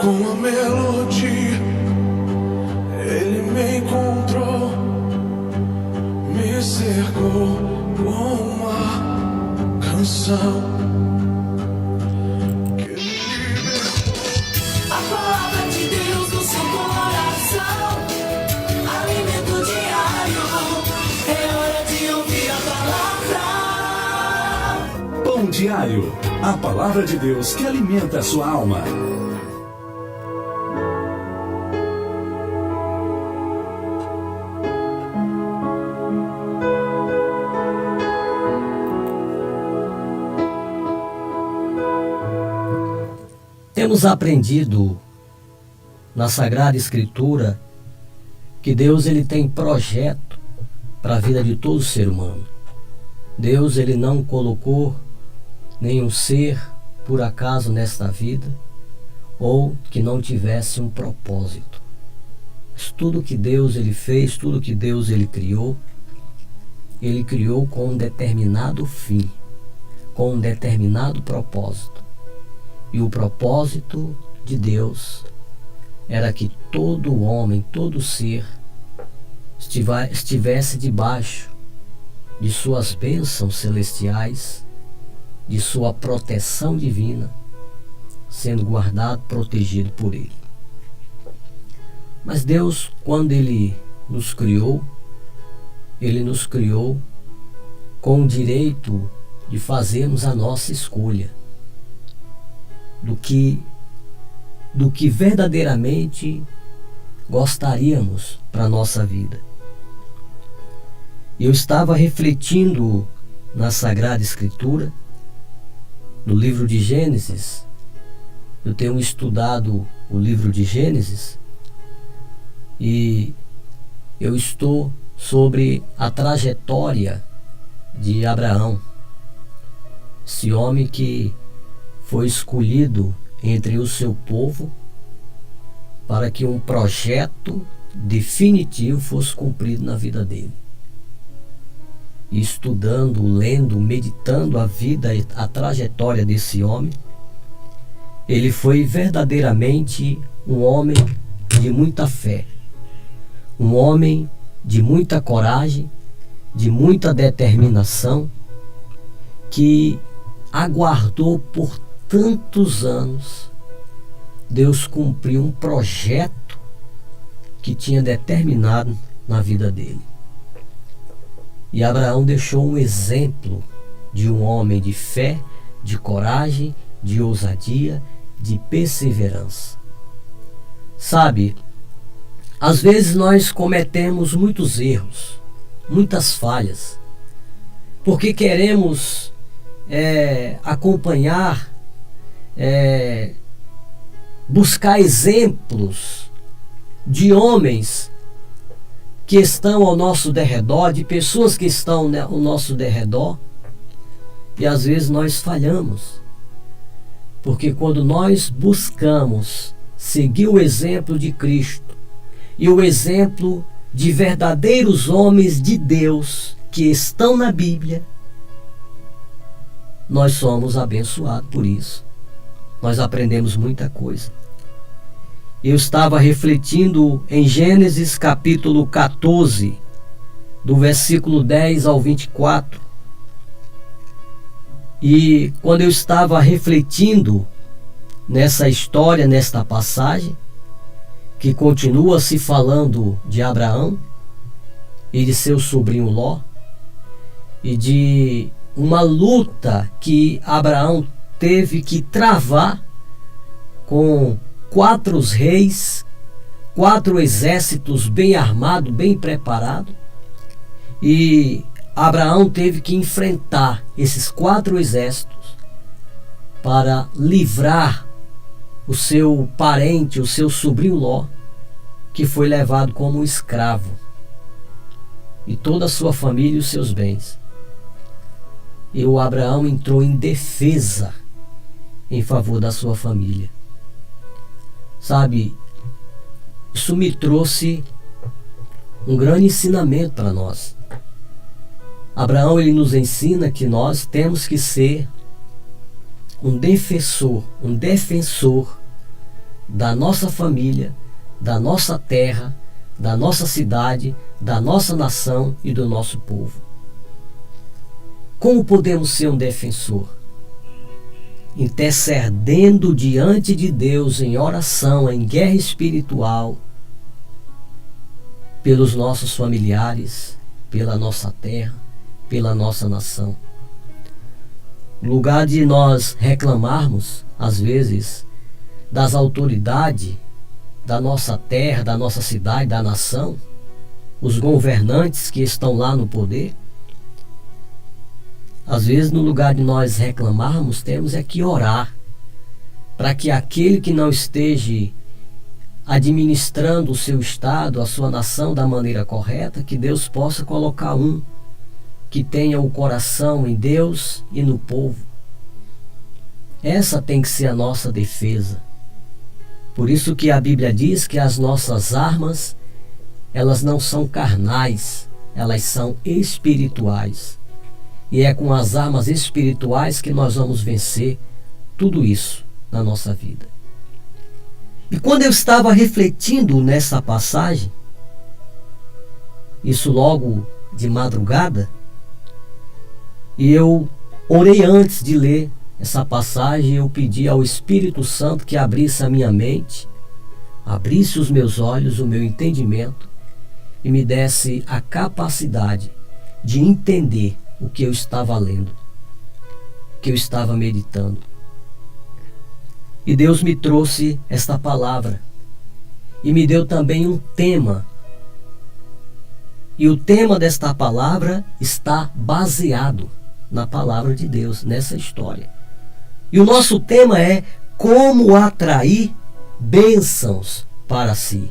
Com a melodia, ele me encontrou, me cercou com uma canção que me libertou. A palavra de Deus no seu coração, alimento diário, é hora de ouvir a palavra. Pão diário, a palavra de Deus que alimenta a sua alma. Temos aprendido na Sagrada Escritura que Deus ele tem projeto para a vida de todo ser humano. Deus ele não colocou nenhum ser por acaso nesta vida ou que não tivesse um propósito. Mas tudo que Deus ele fez, tudo que Deus ele criou com um determinado fim, com um determinado propósito. E o propósito de Deus era que todo homem, todo ser estivesse debaixo de suas bênçãos celestiais, de sua proteção divina, sendo guardado, protegido por Ele. Mas Deus, quando Ele nos criou com o direito de fazermos a nossa escolha do que verdadeiramente gostaríamos para a nossa vida. Eu estava refletindo na Sagrada Escritura, no livro de Gênesis. Eu tenho estudado o livro de Gênesis e eu estou sobre a trajetória de Abraão, esse homem que foi escolhido entre o seu povo para que um projeto definitivo fosse cumprido na vida dele. E estudando, lendo, meditando a vida, a trajetória desse homem, ele foi verdadeiramente um homem de muita fé, um homem de muita coragem, de muita determinação, que aguardou por tantos anos Deus cumpriu um projeto que tinha determinado na vida dele. E Abraão deixou um exemplo de um homem de fé, de coragem, de ousadia, de perseverança. Sabe, às vezes nós cometemos muitos erros, muitas falhas, porque queremos acompanhar, buscar exemplos de homens que estão ao nosso derredor, de pessoas que estão ao nosso derredor, e às vezes nós falhamos, porque quando nós buscamos seguir o exemplo de Cristo e o exemplo de verdadeiros homens de Deus que estão na Bíblia, nós somos abençoados por isso. Nós aprendemos muita coisa. Eu estava refletindo em Gênesis capítulo 14, do versículo 10 ao 24. E quando eu estava refletindo nessa história, nesta passagem, que continua se falando de Abraão e de seu sobrinho Ló, e de uma luta que Abraão teve que travar com 4 reis, 4 exércitos bem armados, bem preparados, e Abraão teve que enfrentar esses 4 exércitos para livrar o seu parente, o seu sobrinho Ló, que foi levado como escravo, e toda a sua família e os seus bens. E o Abraão entrou em defesa em favor da sua família. Sabe, isso me trouxe um grande ensinamento para nós. Abraão ele nos ensina que nós temos que ser um defensor da nossa família, da nossa terra, da nossa cidade, da nossa nação e do nosso povo. Como podemos ser um defensor? Intercedendo diante de Deus em oração, em guerra espiritual, pelos nossos familiares, pela nossa terra, pela nossa nação. No lugar de nós reclamarmos, às vezes, das autoridades da nossa terra, da nossa cidade, da nação, os governantes que estão lá no poder, às vezes, no lugar de nós reclamarmos, temos é que orar para que aquele que não esteja administrando o seu estado, a sua nação da maneira correta, que Deus possa colocar um que tenha o coração em Deus e no povo. Essa tem que ser a nossa defesa. Por isso que a Bíblia diz que as nossas armas, elas não são carnais, elas são espirituais. E é com as armas espirituais que nós vamos vencer tudo isso na nossa vida. E quando eu estava refletindo nessa passagem, isso logo de madrugada, e eu orei antes de ler essa passagem, eu pedi ao Espírito Santo que abrisse a minha mente, abrisse os meus olhos, o meu entendimento, e me desse a capacidade de entender o que eu estava lendo, o que eu estava meditando. E Deus me trouxe esta palavra e me deu também um tema. E o tema desta palavra está baseado na palavra de Deus, nessa história. E o nosso tema é como atrair bênçãos para si.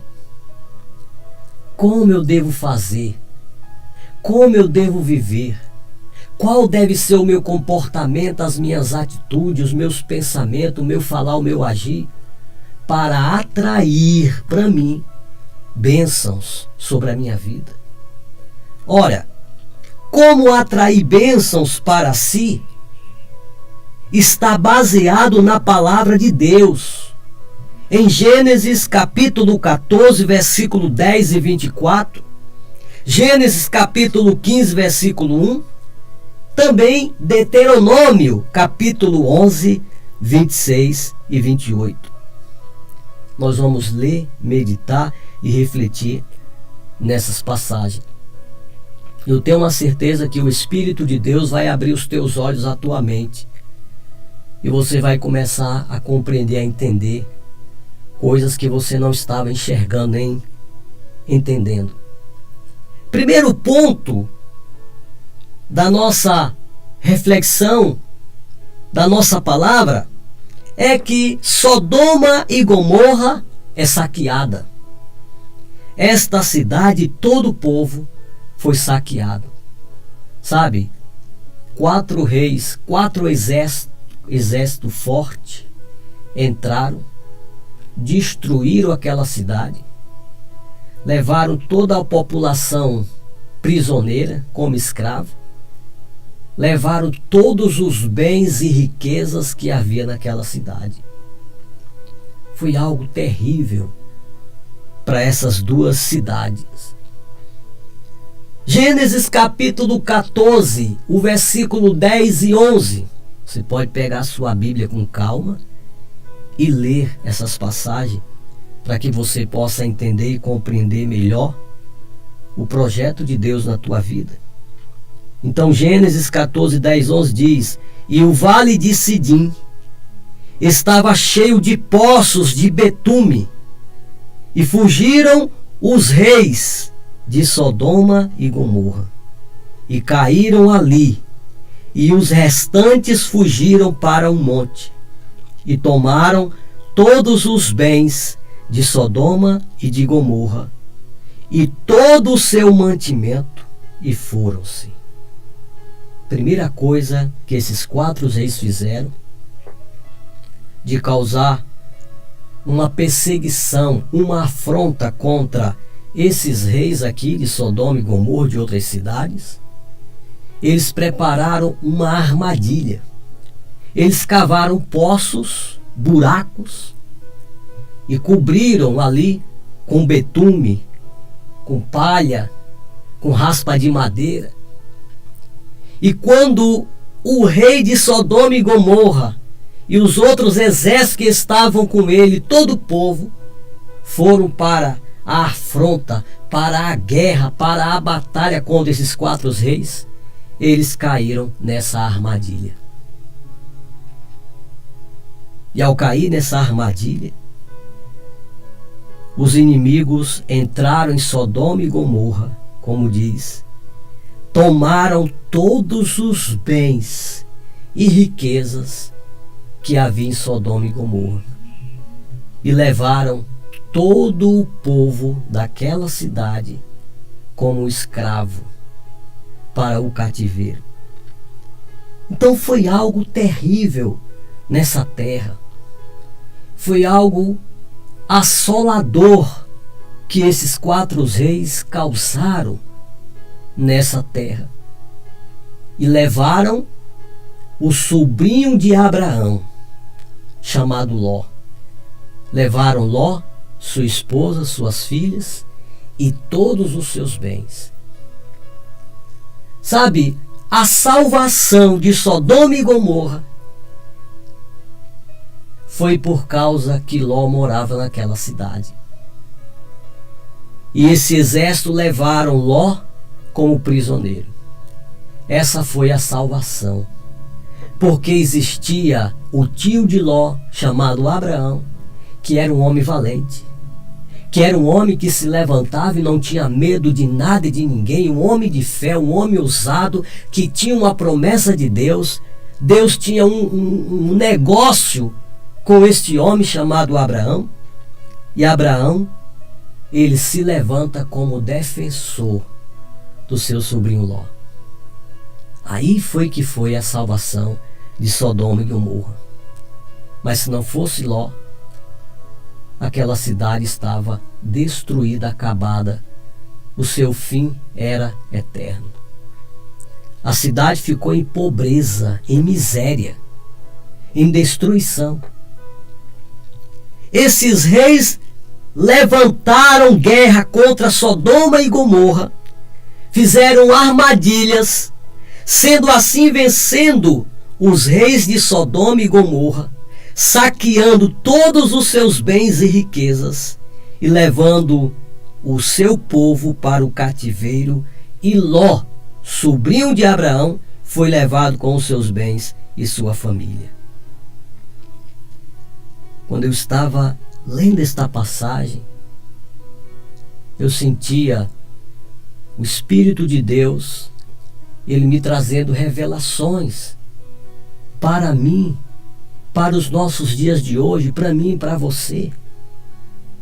Como eu devo fazer? Como eu devo viver? Qual deve ser o meu comportamento, as minhas atitudes, os meus pensamentos, o meu falar, o meu agir, para atrair para mim bênçãos sobre a minha vida? Ora, como atrair bênçãos para si está baseado na palavra de Deus. Em Gênesis capítulo 14, versículo 10 e 24, Gênesis capítulo 15, versículo 1, também Deuteronômio, capítulo 11, 26 e 28. Nós vamos ler, meditar e refletir nessas passagens. Eu tenho uma certeza que o Espírito de Deus vai abrir os teus olhos à tua mente. E você vai começar a compreender, a entender coisas que você não estava enxergando nem entendendo. Primeiro ponto da nossa reflexão, da nossa palavra, é que Sodoma e Gomorra é saqueada. Esta cidade, todo o povo foi saqueado. Sabe, 4 reis, 4 exércitos fortes entraram, destruíram aquela cidade, levaram toda a população prisioneira como escravo, levaram todos os bens e riquezas que havia naquela cidade. Foi algo terrível para essas duas cidades. Gênesis capítulo 14, o versículo 10 e 11. Você pode pegar a sua Bíblia com calma e ler essas passagens para que você possa entender e compreender melhor o projeto de Deus na tua vida. Então Gênesis 14, 10, 11 diz: e o vale de Sidim estava cheio de poços de betume, e fugiram os reis de Sodoma e Gomorra, e caíram ali, e os restantes fugiram para um monte, e tomaram todos os bens de Sodoma e de Gomorra, e todo o seu mantimento, e foram-se. Primeira coisa que esses 4 reis fizeram, de causar uma perseguição, uma afronta contra esses reis aqui de Sodoma e Gomorra, de outras cidades, eles prepararam uma armadilha. Eles cavaram poços, buracos, e cobriram ali com betume, com palha, com raspa de madeira. E quando o rei de Sodoma e Gomorra e os outros exércitos que estavam com ele, todo o povo, foram para a afronta, para a guerra, para a batalha contra esses 4 reis, eles caíram nessa armadilha. E ao cair nessa armadilha, os inimigos entraram em Sodoma e Gomorra, como diz, tomaram todos os bens e riquezas que havia em Sodoma e Gomorra e levaram todo o povo daquela cidade como escravo para o cativeiro. Então foi algo terrível nessa terra. Foi algo assolador que esses 4 reis causaram nessa terra. E levaram o sobrinho de Abraão, chamado Ló. Levaram Ló, sua esposa, suas filhas e todos os seus bens. Sabe, a salvação de Sodoma e Gomorra foi por causa que Ló morava naquela cidade. E esse exército levaram Ló como prisioneiro. Essa foi a salvação. Porque existia o tio de Ló, chamado Abraão, que era um homem valente, que era um homem que se levantava e não tinha medo de nada e de ninguém, um homem de fé, um homem ousado, que tinha uma promessa de Deus. Deus tinha um negócio com este homem chamado Abraão, e Abraão, ele se levanta como defensor do seu sobrinho Ló. Aí foi que foi a salvação de Sodoma e Gomorra. Mas se não fosse Ló, aquela cidade estava destruída, acabada. O seu fim era eterno. A cidade ficou em pobreza, em miséria, em destruição. Esses reis levantaram guerra contra Sodoma e Gomorra, fizeram armadilhas, sendo assim vencendo os reis de Sodoma e Gomorra, saqueando todos os seus bens e riquezas e levando o seu povo para o cativeiro. E Ló, sobrinho de Abraão, foi levado com os seus bens e sua família. Quando eu estava lendo esta passagem, eu sentia o Espírito de Deus, ele me trazendo revelações para mim, para os nossos dias de hoje, para mim e para você,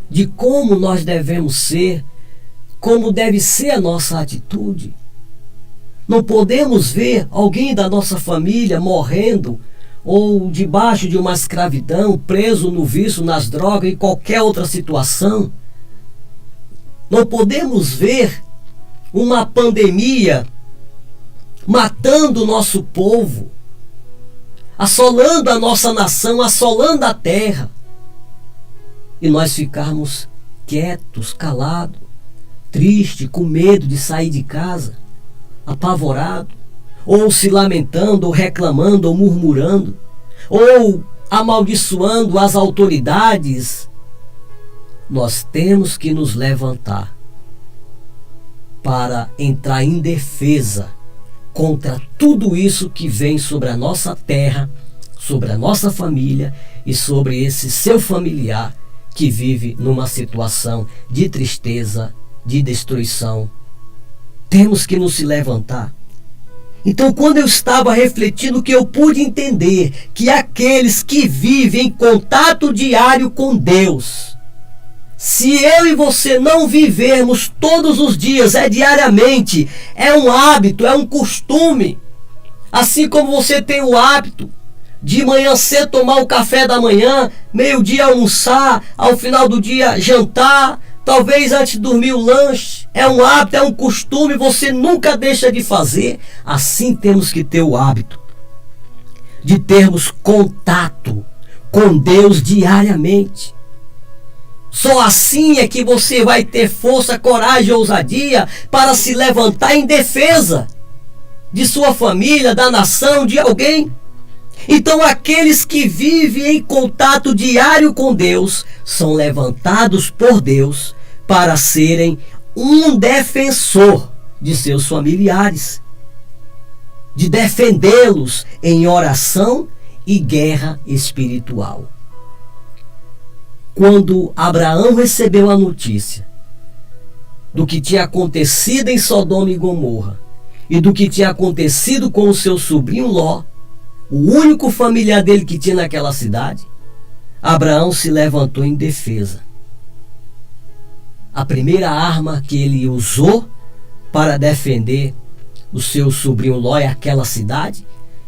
de como nós devemos ser, como deve ser a nossa atitude. Não podemos ver alguém da nossa família morrendo ou debaixo de uma escravidão, preso no vício, nas drogas e qualquer outra situação. Não podemos ver uma pandemia matando o nosso povo, assolando a nossa nação, assolando a terra, e nós ficarmos quietos, calados, tristes, com medo de sair de casa, apavorado, ou se lamentando, ou reclamando, ou murmurando, ou amaldiçoando as autoridades. Nós temos que nos levantar para entrar em defesa contra tudo isso que vem sobre a nossa terra, sobre a nossa família e sobre esse seu familiar que vive numa situação de tristeza, de destruição. Temos que nos levantar. Então, quando eu estava refletindo, que eu pude entender que aqueles que vivem em contato diário com Deus, se eu e você não vivermos todos os dias, diariamente, é um hábito, é um costume, assim como você tem o hábito de manhã cedo tomar o café da manhã, meio-dia almoçar, ao final do dia jantar, talvez antes de dormir o lanche, é um hábito, é um costume, você nunca deixa de fazer. Assim temos que ter o hábito de termos contato com Deus diariamente. Só assim é que você vai ter força, coragem e ousadia para se levantar em defesa de sua família, da nação, de alguém. Então aqueles que vivem em contato diário com Deus são levantados por Deus para serem um defensor de seus familiares, de defendê-los em oração e guerra espiritual. Quando Abraão recebeu a notícia do que tinha acontecido em Sodoma e Gomorra e do que tinha acontecido com o seu sobrinho Ló, o único familiar dele que tinha naquela cidade, Abraão se levantou em defesa. A primeira arma que ele usou para defender o seu sobrinho Ló é aquela cidade,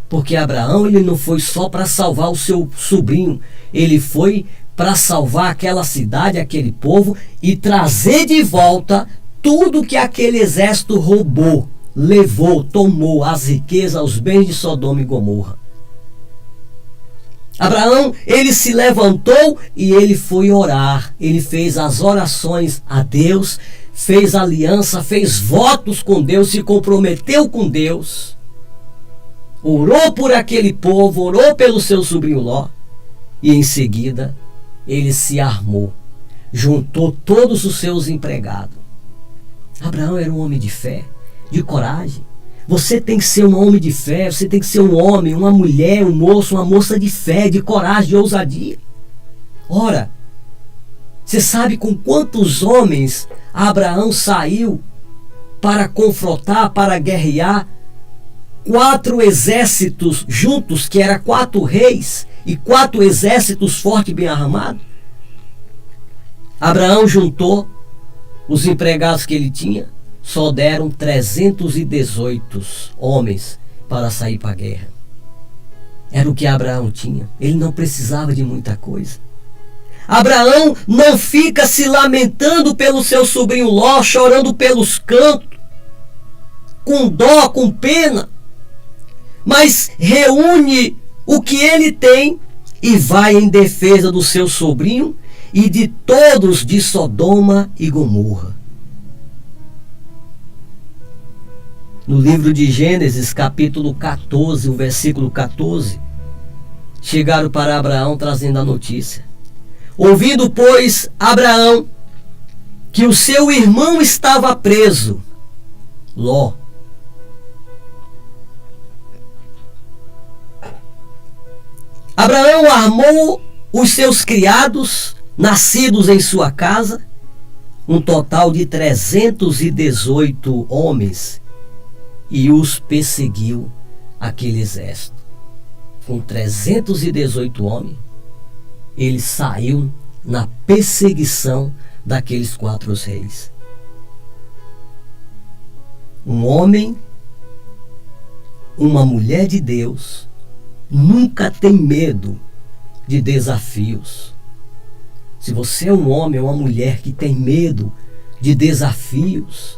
porque Abraão ele não foi só para salvar o seu sobrinho, ele foi para salvar aquela cidade, aquele povo e trazer de volta tudo que aquele exército roubou, levou, tomou, as riquezas, os bens de Sodoma e Gomorra. Abraão, ele se levantou e ele foi orar. Ele fez as orações a Deus, fez aliança, fez votos com Deus, se comprometeu com Deus. Orou por aquele povo, orou pelo seu sobrinho Ló. E em seguida, ele se armou, juntou todos os seus empregados. Abraão era um homem de fé, de coragem. Você tem que ser um homem de fé, você tem que ser um homem, uma mulher, um moço, uma moça de fé, de coragem, de ousadia. Ora, você sabe com quantos homens Abraão saiu para confrontar, para guerrear? 4 exércitos juntos, que eram 4 reis e 4 exércitos fortes e bem armados. Abraão juntou os empregados que ele tinha, só deram 318 homens para sair para a guerra. Era o que Abraão tinha. Ele não precisava de muita coisa. Abraão não fica se lamentando pelo seu sobrinho Ló, chorando pelos cantos, com dó, com pena, mas reúne o que ele tem e vai em defesa do seu sobrinho e de todos de Sodoma e Gomorra. No livro de Gênesis, capítulo 14, o versículo 14, chegaram para Abraão trazendo a notícia. Ouvindo, pois, Abraão que o seu irmão estava preso, Ló, Abraão armou os seus criados, nascidos em sua casa, um total de 318 homens, e os perseguiu aquele exército. Com 318 homens, ele saiu na perseguição daqueles 4 reis. Um homem, uma mulher de Deus, nunca tem medo de desafios. Se você é um homem ou uma mulher que tem medo de desafios,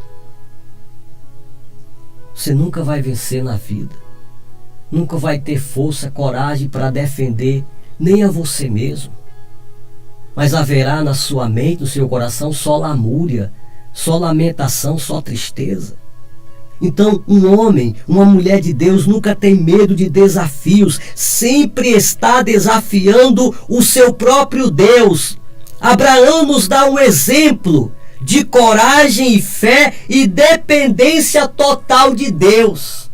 você nunca vai vencer na vida. Nunca vai ter força, coragem para defender nem a você mesmo. Mas haverá na sua mente, no seu coração, só lamúria, só lamentação, só tristeza. Então, um homem, uma mulher de Deus nunca tem medo de desafios, sempre está desafiando o seu próprio Deus. Abraão nos dá um exemplo de coragem e fé e dependência total de Deus.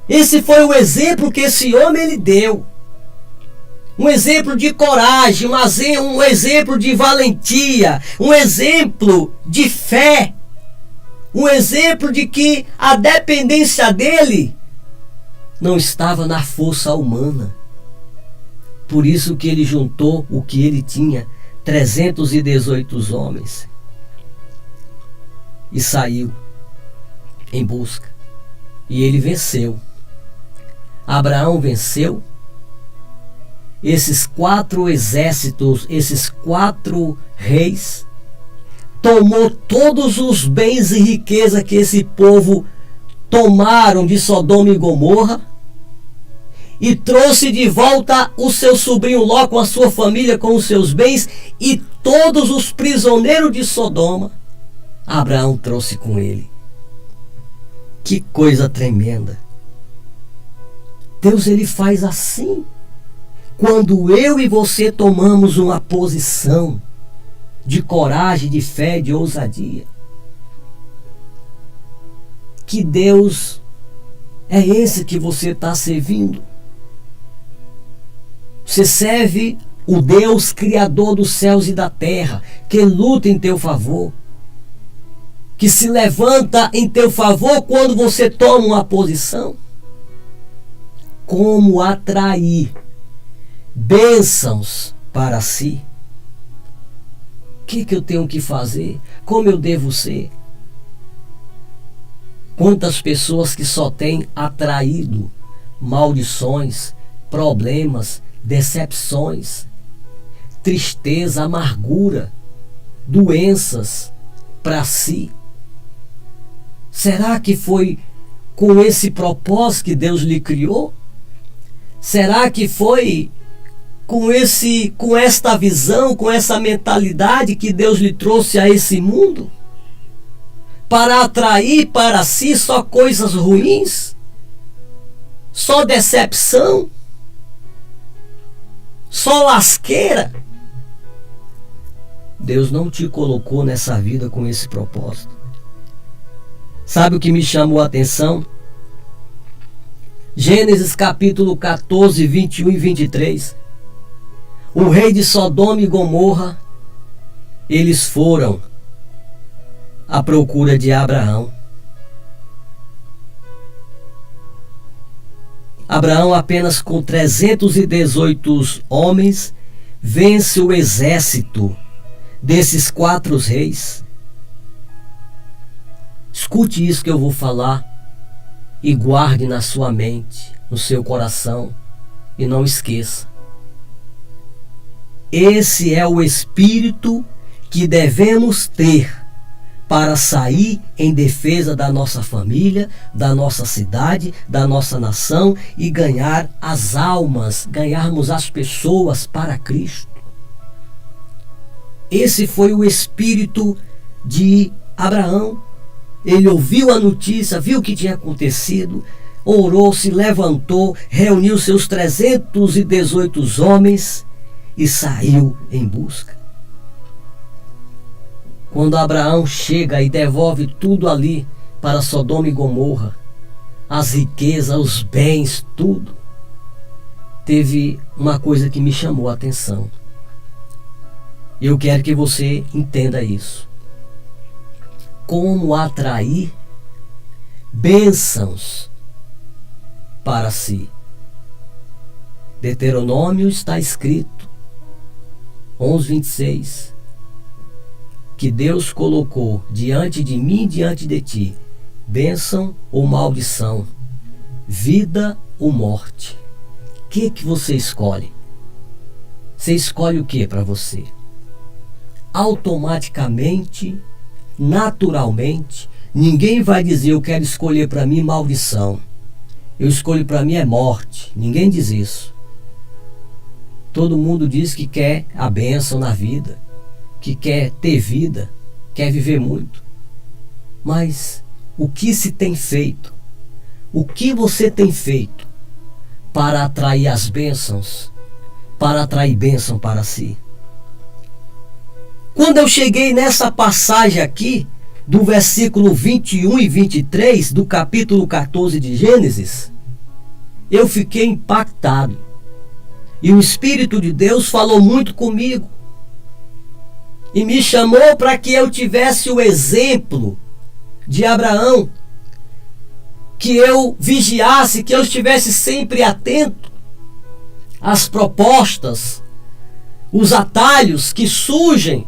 Esse foi o exemplo que esse homem ele deu. Um exemplo de coragem, um exemplo de valentia, um exemplo de fé. Um exemplo de que a dependência dele não estava na força humana. Por isso que ele juntou o que ele tinha, 318 homens, e saiu em busca. E ele venceu. Abraão venceu. Esses 4 exércitos, esses 4 reis, tomou todos os bens e riqueza que esse povo tomaram de Sodoma e Gomorra e trouxe de volta o seu sobrinho Ló com a sua família, com os seus bens, e todos os prisioneiros de Sodoma, Abraão trouxe com ele. Que coisa tremenda! Deus, ele faz assim. Quando eu e você tomamos uma posição de coragem, de fé, de ousadia. Que Deus é esse que você está servindo? Você serve o Deus Criador dos céus e da terra, que luta em teu favor, que se levanta em teu favor quando você toma uma posição. Como atrair bênçãos para si? O que eu tenho que fazer? Como eu devo ser? Quantas pessoas que só têm atraído maldições, problemas, decepções, tristeza, amargura, doenças para si. Será que foi com esse propósito que Deus lhe criou? Será que foi com esta visão, com essa mentalidade que Deus lhe trouxe a esse mundo? Para atrair para si só coisas ruins? Só decepção? Só lasqueira? Deus não te colocou nessa vida com esse propósito. Sabe o que me chamou a atenção? Gênesis capítulo 14, 21 e 23. O rei de Sodoma e Gomorra, eles foram à procura de Abraão. Abraão, apenas com 318 homens, vence o exército desses 4 reis. Escute isso que eu vou falar e guarde na sua mente, no seu coração, e não esqueça. Esse é o espírito que devemos ter para sair em defesa da nossa família, da nossa cidade, da nossa nação e ganhar as almas, ganharmos as pessoas para Cristo. Esse foi o espírito de Abraão. Ele ouviu a notícia, viu o que tinha acontecido, orou, se levantou, reuniu seus 318 homens e saiu em busca. Quando Abraão chega e devolve tudo ali para Sodoma e Gomorra, as riquezas, os bens, tudo, teve uma coisa que me chamou a atenção. Eu quero que você entenda isso. Como atrair bênçãos para si. Deuteronômio está escrito, 11:26, que Deus colocou diante de mim, diante de ti, bênção ou maldição, vida ou morte. O que você escolhe? Você escolhe o que para você? Automaticamente, naturalmente, ninguém vai dizer eu quero escolher para mim maldição. Eu escolho para mim é morte. Ninguém diz isso. Todo mundo diz que quer a bênção na vida, que quer ter vida, quer viver muito. Mas o que se tem feito? O que você tem feito para atrair as bênçãos, para atrair bênção para si? Quando eu cheguei nessa passagem aqui, do versículo 21 e 23 do capítulo 14 de Gênesis, eu fiquei impactado. E o Espírito de Deus falou muito comigo. E me chamou para que eu tivesse o exemplo de Abraão. Que eu vigiasse, que eu estivesse sempre atento às propostas, os atalhos que surgem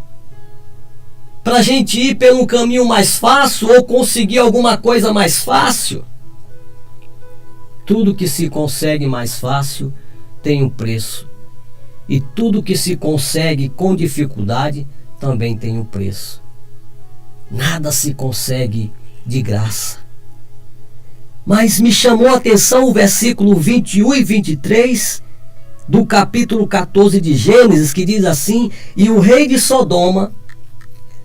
para a gente ir pelo caminho mais fácil ou conseguir alguma coisa mais fácil. Tudo que se consegue mais fácil tem um preço. E tudo que se consegue com dificuldade também tem um preço. Nada se consegue de graça. Mas me chamou a atenção o versículo 21 e 23 do capítulo 14 de Gênesis, que diz assim: e o rei de Sodoma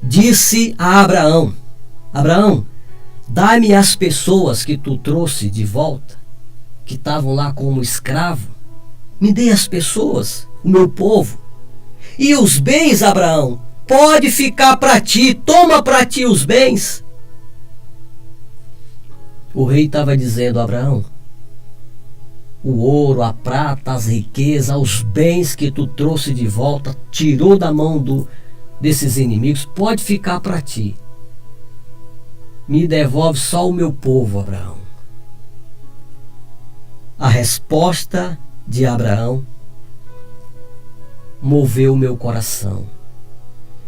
disse a Abraão: Abraão, dá-me as pessoas que tu trouxe de volta, que estavam lá como escravo. Me dê as pessoas, o meu povo. E os bens, Abraão, pode ficar para ti, toma para ti os bens. O rei estava dizendo a Abraão: o ouro, a prata, as riquezas, os bens que tu trouxe de volta, tirou da mão desses inimigos, pode ficar para ti. Me devolve só o meu povo, Abraão. A resposta de Abraão moveu o meu coração,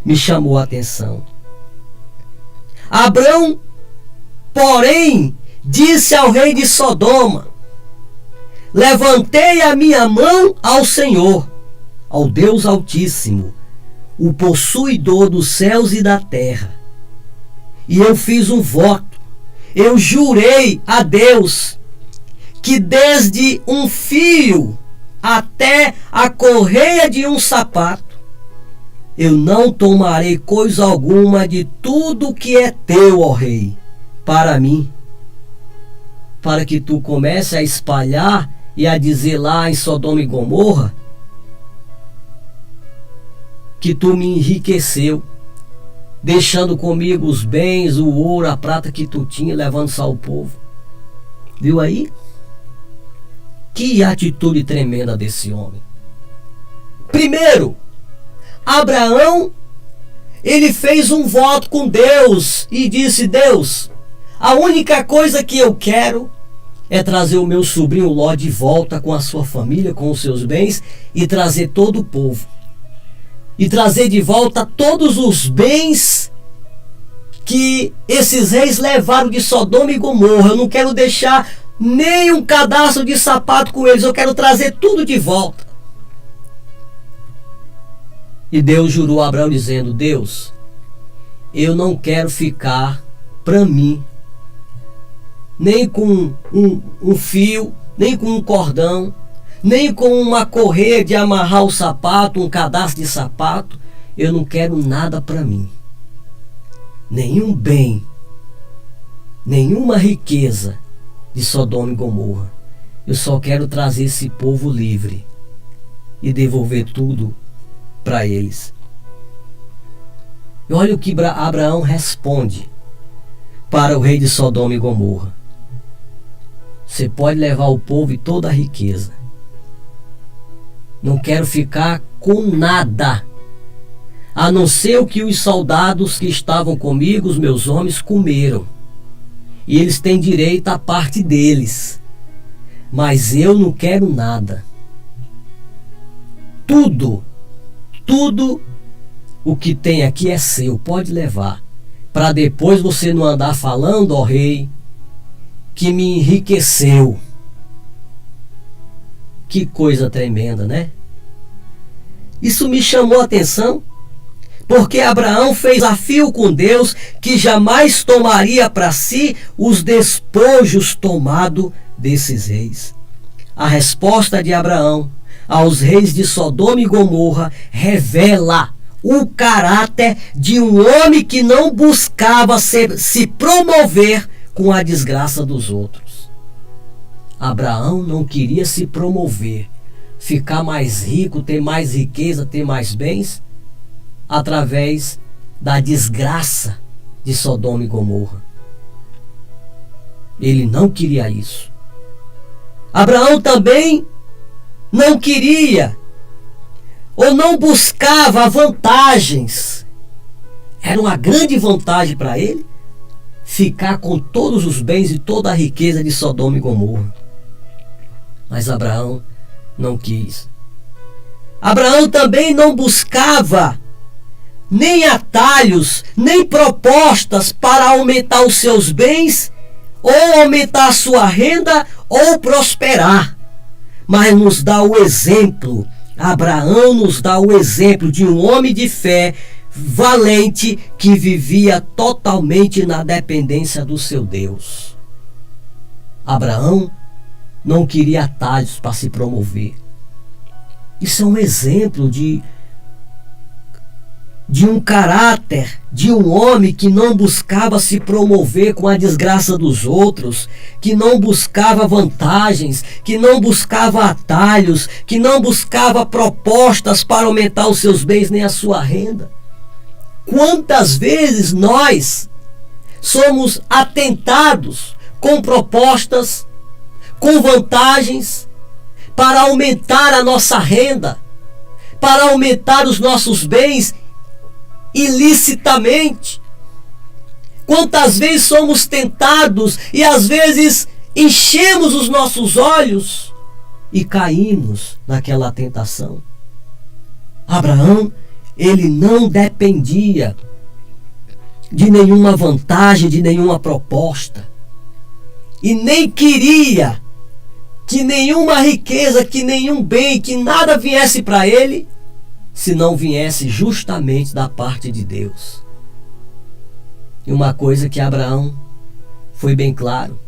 me chamou a atenção. Abraão, porém, disse ao rei de Sodoma: levantei a minha mão ao Senhor, ao Deus Altíssimo, o possuidor dos céus e da terra, e eu fiz um voto, eu jurei a Deus, que desde um fio até a correia de um sapato, eu não tomarei coisa alguma de tudo que é teu, ó rei, para mim, para que tu comece a espalhar e a dizer lá em Sodoma e Gomorra que tu me enriqueceu, deixando comigo os bens, o ouro, a prata que tu tinha, levando só o povo. Viu aí? Que atitude tremenda desse homem. Primeiro, Abraão, ele fez um voto com Deus e disse: Deus, a única coisa que eu quero é trazer o meu sobrinho Ló de volta com a sua família, com os seus bens, e trazer todo o povo. E trazer de volta todos os bens que esses reis levaram de Sodoma e Gomorra. Eu não quero deixar nem um cadastro de sapato com eles, eu quero trazer tudo de volta. E Deus jurou a Abraão dizendo: Deus, eu não quero ficar para mim, nem com um fio, nem com um cordão, nem com uma correia de amarrar o sapato, um cadastro de sapato. Eu não quero nada para mim, nenhum bem, nenhuma riqueza de Sodoma e Gomorra. Eu só quero trazer esse povo livre e devolver tudo para eles. E olha o que Abraão responde para o rei de Sodoma e Gomorra: você pode levar o povo e toda a riqueza, não quero ficar com nada, a não ser o que os soldados que estavam comigo, os meus homens, comeram. E eles têm direito à parte deles. Mas eu não quero nada. Tudo o que tem aqui é seu, pode levar. Para depois você não andar falando, ó rei, que me enriqueceu. Que coisa tremenda, né? Isso me chamou a atenção, porque Abraão fez a fio com Deus que jamais tomaria para si os despojos tomados desses reis. A resposta de Abraão aos reis de Sodoma e Gomorra revela o caráter de um homem que não buscava se promover com a desgraça dos outros. Abraão não queria se promover, ficar mais rico, ter mais riqueza, ter mais bens, através da desgraça de Sodoma e Gomorra. Ele não queria isso. Abraão também não queria ou não buscava vantagens. Era uma grande vantagem para ele ficar com todos os bens e toda a riqueza de Sodoma e Gomorra. Mas Abraão não quis. Abraão também não buscava nem atalhos, nem propostas para aumentar os seus bens, ou aumentar a sua renda, ou prosperar. Mas nos dá o exemplo, Abraão nos dá o exemplo de um homem de fé, valente, que vivia totalmente na dependência do seu Deus. Abraão não queria atalhos para se promover. Isso é um exemplo de um caráter de um homem que não buscava se promover com a desgraça dos outros, que não buscava vantagens, que não buscava atalhos, que não buscava propostas para aumentar os seus bens nem a sua renda. Quantas vezes nós somos atentados com propostas, com vantagens, para aumentar a nossa renda, para aumentar os nossos bens ilicitamente. Quantas vezes somos tentados e às vezes enchemos os nossos olhos e caímos naquela tentação. Abraão, ele não dependia de nenhuma vantagem, de nenhuma proposta, e nem queria que nenhuma riqueza, que nenhum bem, que nada viesse para ele, se não viesse justamente da parte de Deus. E uma coisa que Abraão foi bem claro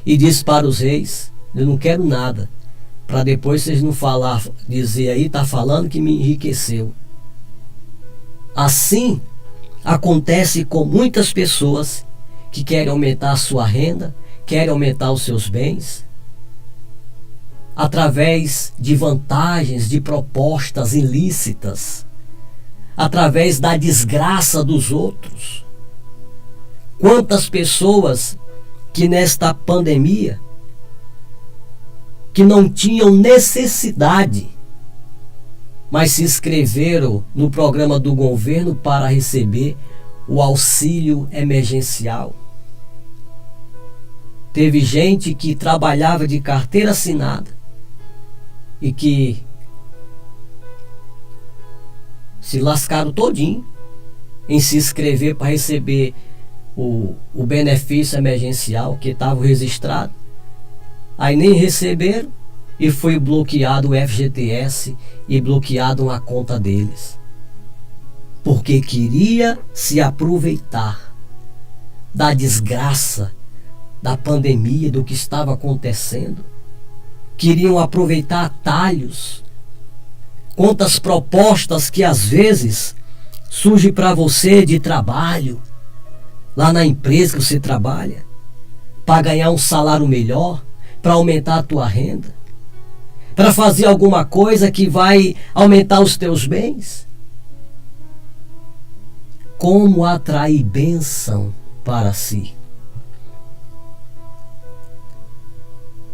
e disse para os reis: eu não quero nada, para depois vocês não dizer aí, está falando que me enriqueceu. Assim acontece com muitas pessoas que querem aumentar a sua renda, querem aumentar os seus bens, através de vantagens, de propostas ilícitas, através da desgraça dos outros. Quantas pessoas que nesta pandemia, que não tinham necessidade, mas se inscreveram no programa do governo para receber o auxílio emergencial. Teve gente que trabalhava de carteira assinada e que se lascaram todinho em se inscrever para receber o benefício emergencial que estava registrado. Aí nem receberam e foi bloqueado o FGTS e bloqueado a conta deles, porque queria se aproveitar da desgraça, da pandemia, do que estava acontecendo. Queriam aproveitar atalhos. Quantas propostas que às vezes surgem para você de trabalho, lá na empresa que você trabalha, para ganhar um salário melhor, para aumentar a tua renda, para fazer alguma coisa que vai aumentar os teus bens. Como atrair bênção para si?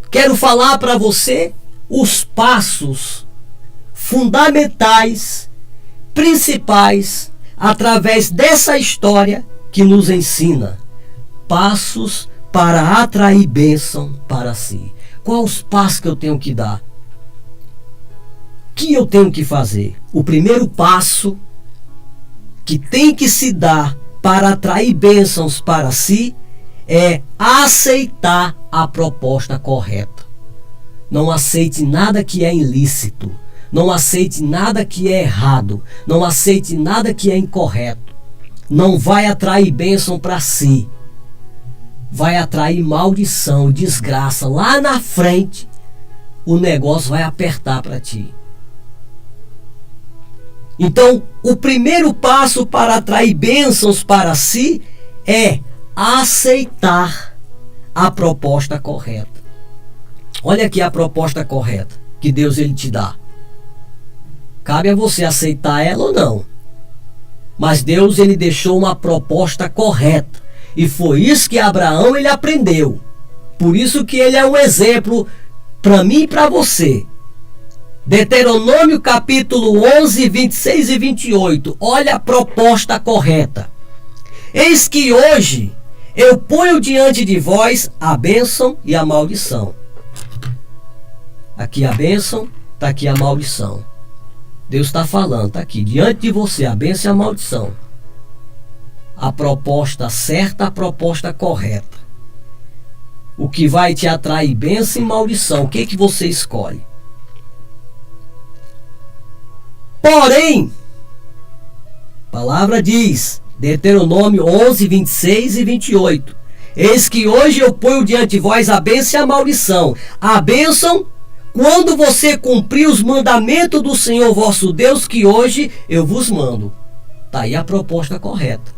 Quero falar para você os passos fundamentais, principais, através dessa história que nos ensina passos para atrair bênção para si. Quais os passos que eu tenho que dar? O que eu tenho que fazer? O primeiro passo que tem que se dar para atrair bênçãos para si é aceitar a proposta correta. Não aceite nada que é ilícito. Não aceite nada que é errado. Não aceite nada que é incorreto. Não vai atrair bênção para si. Vai atrair maldição, desgraça. Lá na frente, o negócio vai apertar para ti. Então, o primeiro passo para atrair bênçãos para si é aceitar a proposta correta. Olha aqui a proposta correta que Deus ele te dá. Cabe a você aceitar ela ou não. Mas Deus ele deixou uma proposta correta. E foi isso que Abraão ele aprendeu. Por isso que ele é um exemplo para mim e para você. Deuteronômio capítulo 11, 26 e 28. Olha a proposta correta. Eis que hoje eu ponho diante de vós a bênção e a maldição. Aqui a bênção, está aqui a maldição. Deus está falando, está aqui, diante de você a bênção e a maldição. A proposta certa, a proposta correta. O que vai te atrair bênção e maldição, o que você escolhe? Porém, a palavra diz, Deuteronômio 11, 26 e 28. Eis que hoje eu ponho diante de vós a bênção e a maldição. A bênção, quando você cumprir os mandamentos do Senhor vosso Deus, que hoje eu vos mando. Está aí a proposta correta.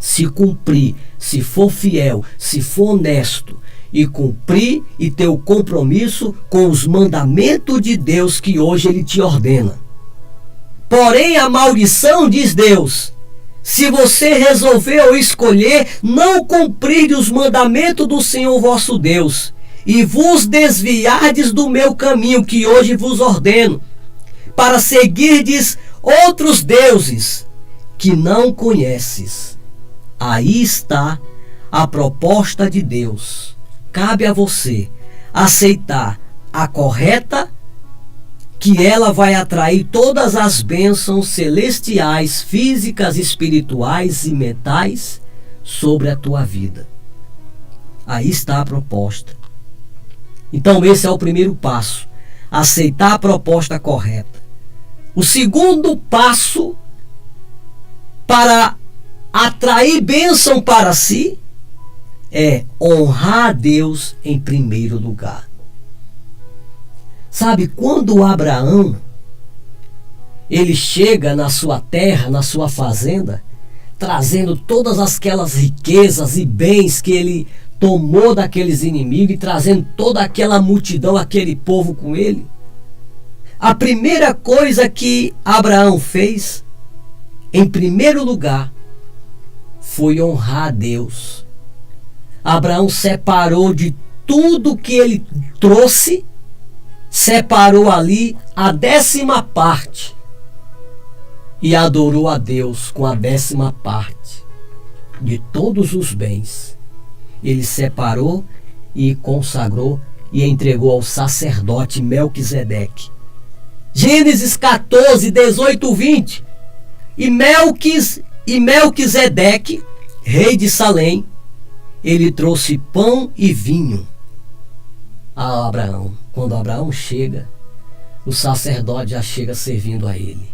Se cumprir, se for fiel, se for honesto, e cumprir e ter o compromisso com os mandamentos de Deus que hoje Ele te ordena. Porém, a maldição, diz Deus, se você resolver ou escolher não cumprir os mandamentos do Senhor vosso Deus, e vos desviardes do meu caminho que hoje vos ordeno, para seguirdes outros deuses que não conheces. Aí está a proposta de Deus. Cabe a você aceitar a correta, que ela vai atrair todas as bênçãos celestiais, físicas, espirituais e mentais sobre a tua vida. Aí está a proposta. Então esse é o primeiro passo, aceitar a proposta correta. O segundo passo para atrair bênção para si é honrar a Deus em primeiro lugar. Sabe, quando Abraão ele chega na sua terra, na sua fazenda, trazendo todas aquelas riquezas e bens que ele tomou daqueles inimigos e trazendo toda aquela multidão, aquele povo com ele, a primeira coisa que Abraão fez, em primeiro lugar, foi honrar a Deus. Abraão separou de tudo que ele trouxe, separou ali a 10ª parte e adorou a Deus com a 10ª parte de todos os bens. Ele separou e consagrou e entregou ao sacerdote Melquisedeque. Gênesis 14, 18, 20. E Melquisedeque, rei de Salém, ele trouxe pão e vinho a Abraão. Quando Abraão chega, o sacerdote já chega servindo a ele.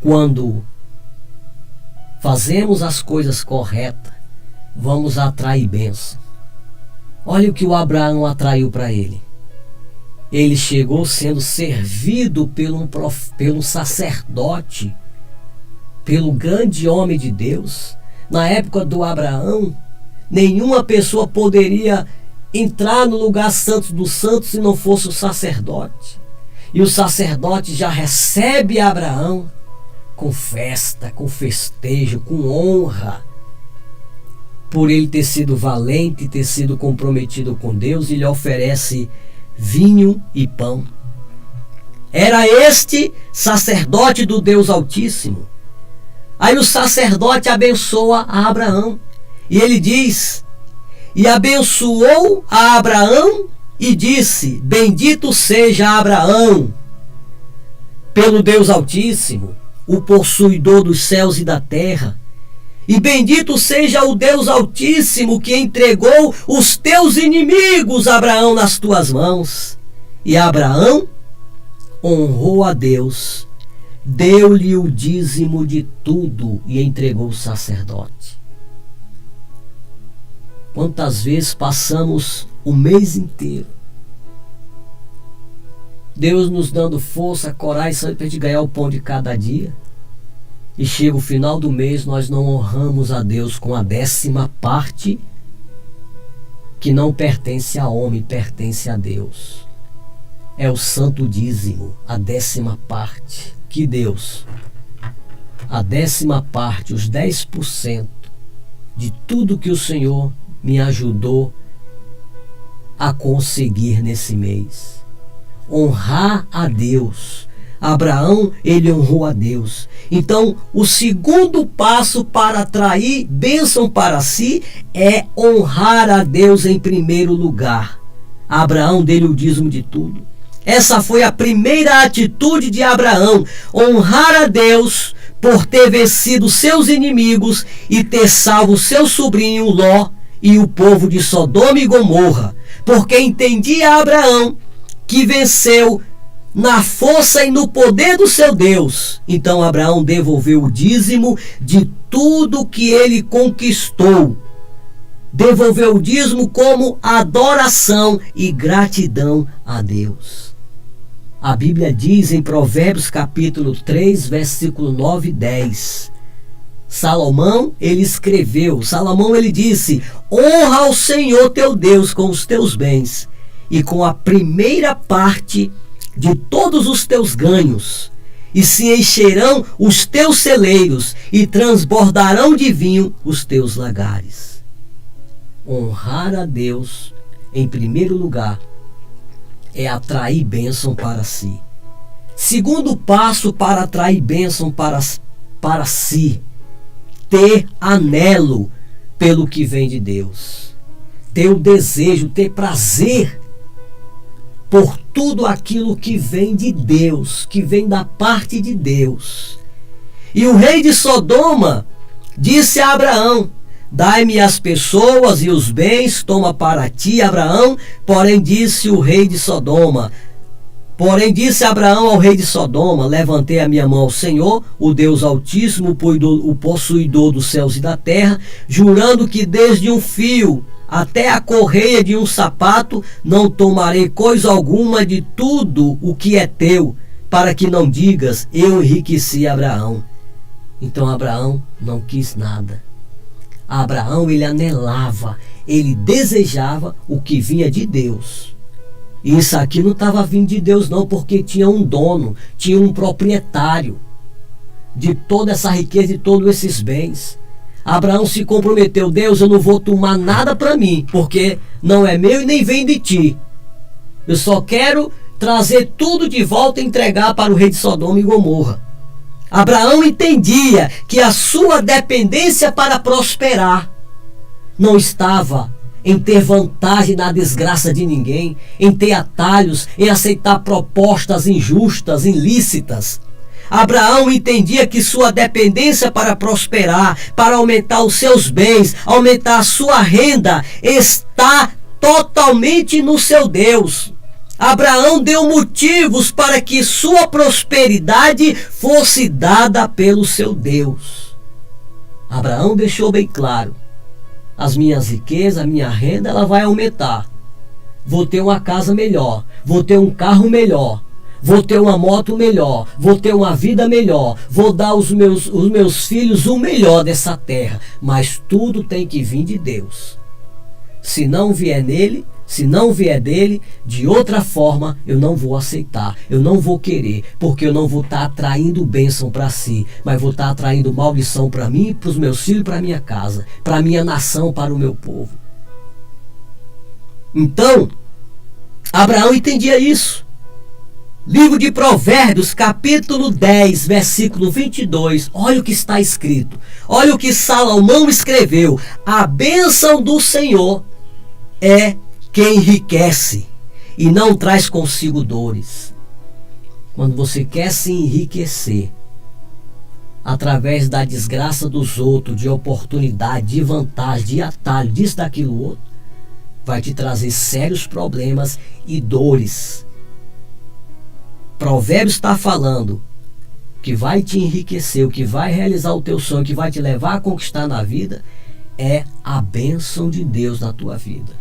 Quando fazemos as coisas corretas, vamos atrair bênção. Olha o que o Abraão atraiu para ele. Ele chegou sendo servido pelo sacerdote, pelo grande homem de Deus. Na época do Abraão, nenhuma pessoa poderia entrar no lugar santo dos santos se não fosse o sacerdote. E o sacerdote já recebe Abraão com festa, com festejo, com honra, por ele ter sido valente, ter sido comprometido com Deus, e lhe oferece vinho e pão. Era este sacerdote do Deus Altíssimo. Aí o sacerdote abençoa a Abraão. E ele diz: e abençoou a Abraão e disse: bendito seja Abraão pelo Deus Altíssimo, o possuidor dos céus e da terra. E bendito seja o Deus Altíssimo que entregou os teus inimigos, Abraão, nas tuas mãos. E Abraão honrou a Deus, deu-lhe o dízimo de tudo e entregou o sacerdote. Quantas vezes passamos o mês inteiro, Deus nos dando força, coragem para a gente ganhar o pão de cada dia, e chega o final do mês, nós não honramos a Deus com a 10ª parte, que não pertence a homem, pertence a Deus. É o santo dízimo, a 10ª parte. Que Deus, a 10ª parte, os 10% de tudo que o Senhor me ajudou a conseguir nesse mês. Honrar a Deus. Abraão, ele honrou a Deus. Então, o segundo passo para atrair bênção para si é honrar a Deus em primeiro lugar. Abraão deu o dízimo de tudo. Essa foi a primeira atitude de Abraão, honrar a Deus por ter vencido seus inimigos e ter salvo seu sobrinho Ló e o povo de Sodoma e Gomorra, porque entendia Abraão que venceu na força e no poder do seu Deus. Então Abraão devolveu o dízimo de tudo que ele conquistou devolveu o dízimo como adoração e gratidão a Deus. A Bíblia diz em Provérbios capítulo 3, versículo 9 e 10. Salomão, ele disse: honra ao Senhor teu Deus com os teus bens e com a primeira parte de todos os teus ganhos, e se encherão os teus celeiros e transbordarão de vinho os teus lagares. Honrar a Deus, em primeiro lugar, é atrair bênção para si. Segundo passo para atrair bênção para si, ter anelo pelo que vem de Deus. Ter o desejo, ter prazer por tudo aquilo que vem de Deus, que vem da parte de Deus. E o rei de Sodoma disse a Abraão: dai-me as pessoas e os bens, toma para ti, Abraão. Porém disse Abraão ao rei de Sodoma: levantei a minha mão ao Senhor, o Deus Altíssimo, o possuidor dos céus e da terra, jurando que desde um fio até a correia de um sapato não tomarei coisa alguma de tudo o que é teu, para que não digas: eu enriqueci Abraão. Então Abraão não quis nada. Abraão, ele anelava, ele desejava o que vinha de Deus. E isso aqui não estava vindo de Deus não, porque tinha um dono, tinha um proprietário de toda essa riqueza, de todos esses bens. Abraão se comprometeu: Deus, eu não vou tomar nada para mim, porque não é meu e nem vem de ti. Eu só quero trazer tudo de volta e entregar para o rei de Sodoma e Gomorra. Abraão entendia que a sua dependência para prosperar não estava em ter vantagem na desgraça de ninguém, em ter atalhos, em aceitar propostas injustas, ilícitas. Abraão entendia que sua dependência para prosperar, para aumentar os seus bens, aumentar a sua renda, está totalmente no seu Deus. Abraão deu motivos para que sua prosperidade fosse dada pelo seu Deus. Abraão deixou bem claro: as minhas riquezas, a minha renda, ela vai aumentar. Vou ter uma casa melhor, vou ter um carro melhor, vou ter uma moto melhor, vou ter uma vida melhor, vou dar aos meus filhos o melhor dessa terra. Mas tudo tem que vir de Deus. Se não vier nele, se não vier dele, de outra forma eu não vou aceitar, eu não vou querer, porque eu não vou estar atraindo bênção para si, mas vou estar atraindo maldição para mim, para os meus filhos, para a minha casa, para a minha nação, para o meu povo. Então, Abraão entendia isso. Livro de Provérbios, capítulo 10, versículo 22, olha o que está escrito, olha o que Salomão escreveu: a bênção do Senhor é que enriquece e não traz consigo dores. Quando você quer se enriquecer através da desgraça dos outros, de oportunidade, de vantagem, de atalho, disso, daquilo outro, vai te trazer sérios problemas e dores. Provérbios está falando que vai te enriquecer, o que vai realizar o teu sonho, que vai te levar a conquistar na vida, é a bênção de Deus na tua vida.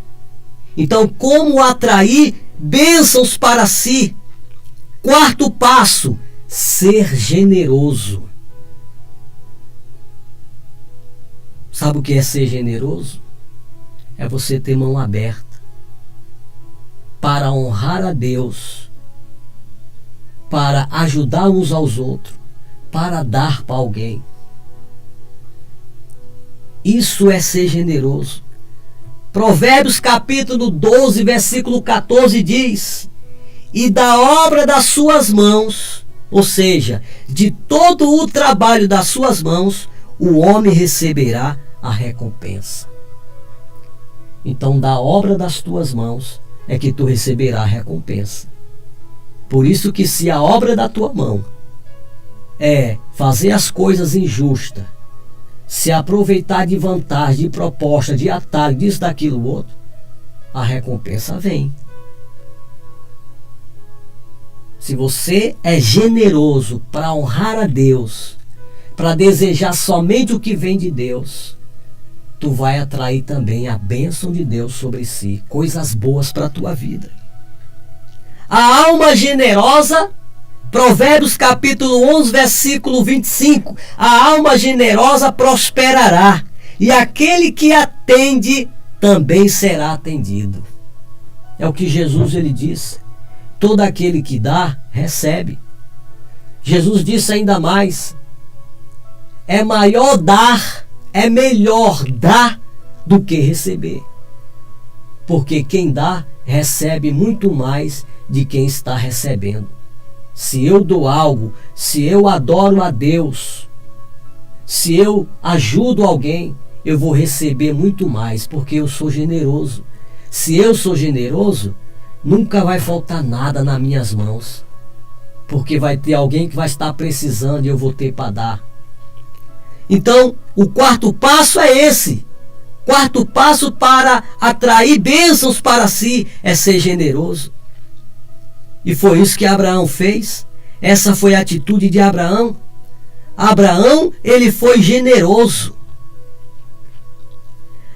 Então, como atrair bênçãos para si? Quarto passo: ser generoso. Sabe o que é ser generoso? É você ter mão aberta para honrar a Deus, para ajudar uns aos outros, para dar para alguém. Isso é ser generoso. Provérbios capítulo 12, versículo 14 diz: e da obra das suas mãos, ou seja, de todo o trabalho das suas mãos, o homem receberá a recompensa. Então, da obra das tuas mãos é que tu receberá a recompensa. Por isso que, se a obra da tua mão é fazer as coisas injustas, se aproveitar de vantagem, de proposta, de atalho, disso, daquilo, outro, a recompensa vem. Se você é generoso para honrar a Deus, para desejar somente o que vem de Deus, tu vai atrair também a bênção de Deus sobre si, coisas boas para a tua vida. A alma generosa, Provérbios capítulo 11, versículo 25, a alma generosa prosperará, e aquele que atende também será atendido. É o que Jesus ele disse. Todo aquele que dá, recebe. Jesus disse ainda mais: é maior dar, é melhor dar do que receber. Porque quem dá, recebe muito mais de quem está recebendo. Se eu dou algo, se eu adoro a Deus, se eu ajudo alguém, eu vou receber muito mais, porque eu sou generoso. Se eu sou generoso, nunca vai faltar nada nas minhas mãos, porque vai ter alguém que vai estar precisando e eu vou ter para dar. Então, o quarto passo é esse. Quarto passo para atrair bênçãos para si é ser generoso. E foi isso que Abraão fez. Essa foi a atitude de Abraão. Abraão, ele foi generoso.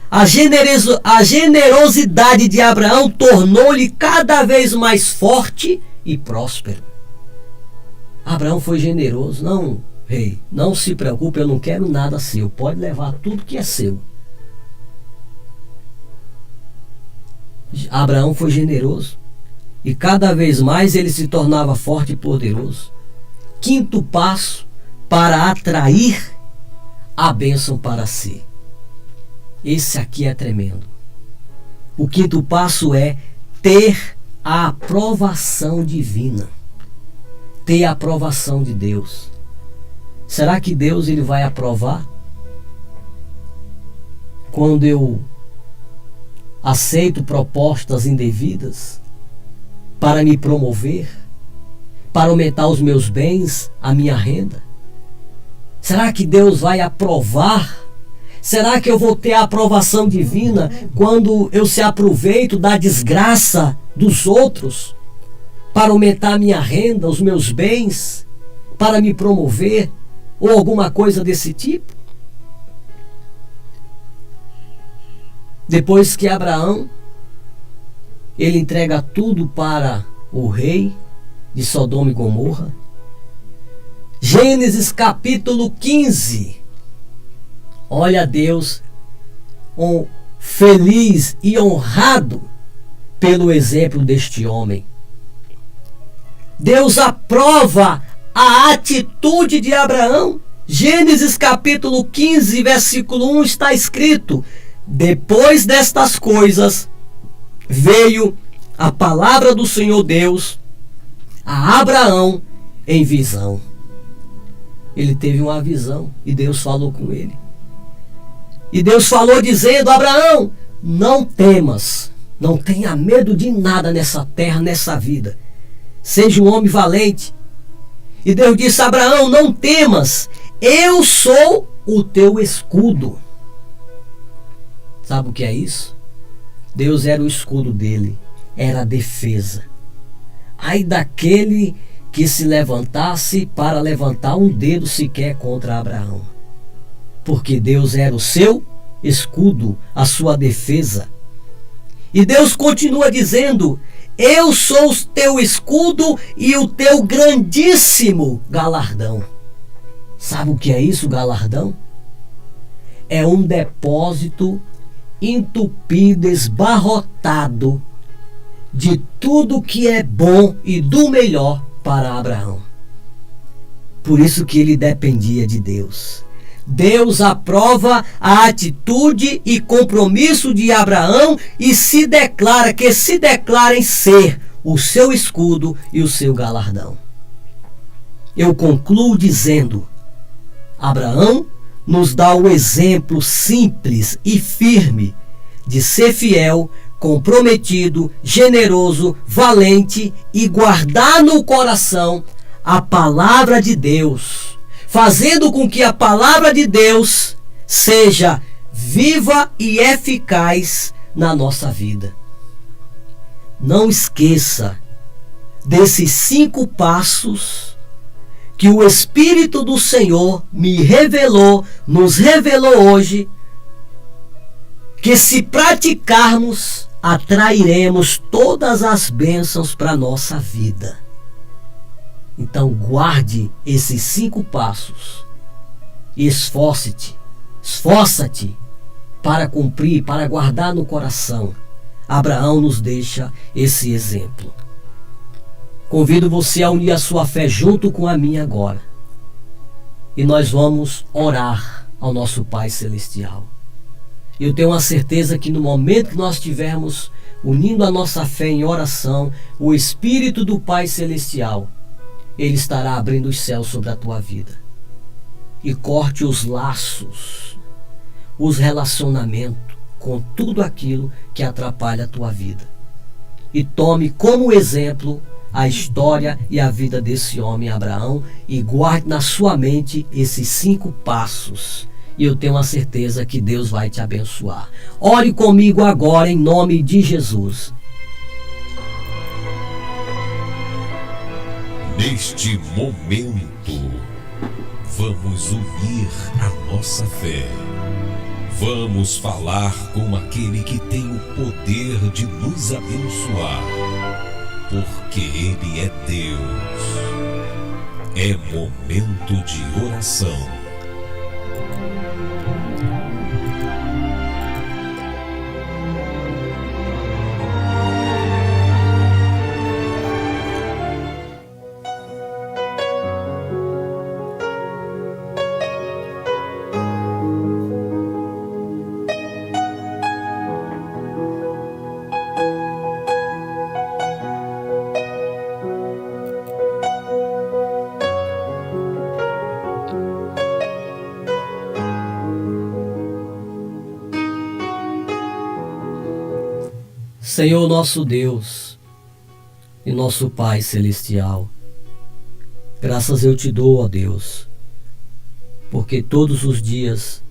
A generosidade de Abraão tornou-lhe cada vez mais forte e próspero. Abraão foi generoso. Não, rei, não se preocupe, eu não quero nada seu. Pode levar tudo que é seu. Abraão foi generoso. E cada vez mais ele se tornava forte e poderoso. Quinto passo para atrair a bênção para si. Esse aqui é tremendo. O quinto passo é ter a aprovação divina. Ter a aprovação de Deus. Será que Deus ele vai aprovar? Quando eu aceito propostas indevidas para me promover, para aumentar os meus bens, a minha renda? Será que Deus vai aprovar? Será que eu vou ter a aprovação divina quando eu se aproveito da desgraça dos outros para aumentar a minha renda, os meus bens, para me promover ou alguma coisa desse tipo? Depois que Abraão ele entrega tudo para o rei de Sodoma e Gomorra, Gênesis capítulo 15. Olha Deus, feliz e honrado pelo exemplo deste homem. Deus aprova a atitude de Abraão. Gênesis capítulo 15, versículo 1 está escrito: depois destas coisas, veio a palavra do Senhor Deus a Abraão em visão. Ele teve uma visão e Deus falou com ele. E Deus falou dizendo: Abraão, não temas, não tenha medo de nada nessa terra, nessa vida. Seja um homem valente. E Deus disse: Abraão, não temas, eu sou o teu escudo. Sabe o que é isso? Deus era o escudo dele, era a defesa. Ai daquele que se levantasse para levantar um dedo sequer contra Abraão. Porque Deus era o seu escudo, a sua defesa. E Deus continua dizendo: eu sou o teu escudo e o teu grandíssimo galardão. Sabe o que é isso, galardão? É um depósito entupido, esbarrotado de tudo que é bom e do melhor para Abraão. Por isso que ele dependia de Deus. Deus aprova a atitude e compromisso de Abraão e se declara em ser o seu escudo e o seu galardão. Eu concluo dizendo: Abraão nos dá o exemplo simples e firme de ser fiel, comprometido, generoso, valente e guardar no coração a palavra de Deus, fazendo com que a palavra de Deus seja viva e eficaz na nossa vida. Não esqueça desses 5 passos que o Espírito do Senhor me revelou, nos revelou hoje, que se praticarmos, atrairemos todas as bênçãos para a nossa vida. Então guarde esses 5 passos e esforce-te para cumprir, para guardar no coração. Abraão nos deixa esse exemplo. Convido você a unir a sua fé junto com a minha agora. E nós vamos orar ao nosso Pai Celestial. Eu tenho uma certeza que no momento que nós estivermos unindo a nossa fé em oração, o Espírito do Pai Celestial, Ele estará abrindo os céus sobre a tua vida. E corte os laços, os relacionamentos com tudo aquilo que atrapalha a tua vida. E tome como exemplo a história e a vida desse homem Abraão e guarde na sua mente esses 5 passos. E eu tenho a certeza que Deus vai te abençoar. Ore comigo agora em nome de Jesus. Neste momento, vamos unir a nossa fé. Vamos falar com aquele que tem o poder de nos abençoar, porque Ele é Deus. É momento de oração. Senhor nosso Deus e nosso Pai Celestial, graças eu te dou, ó Deus, porque todos os dias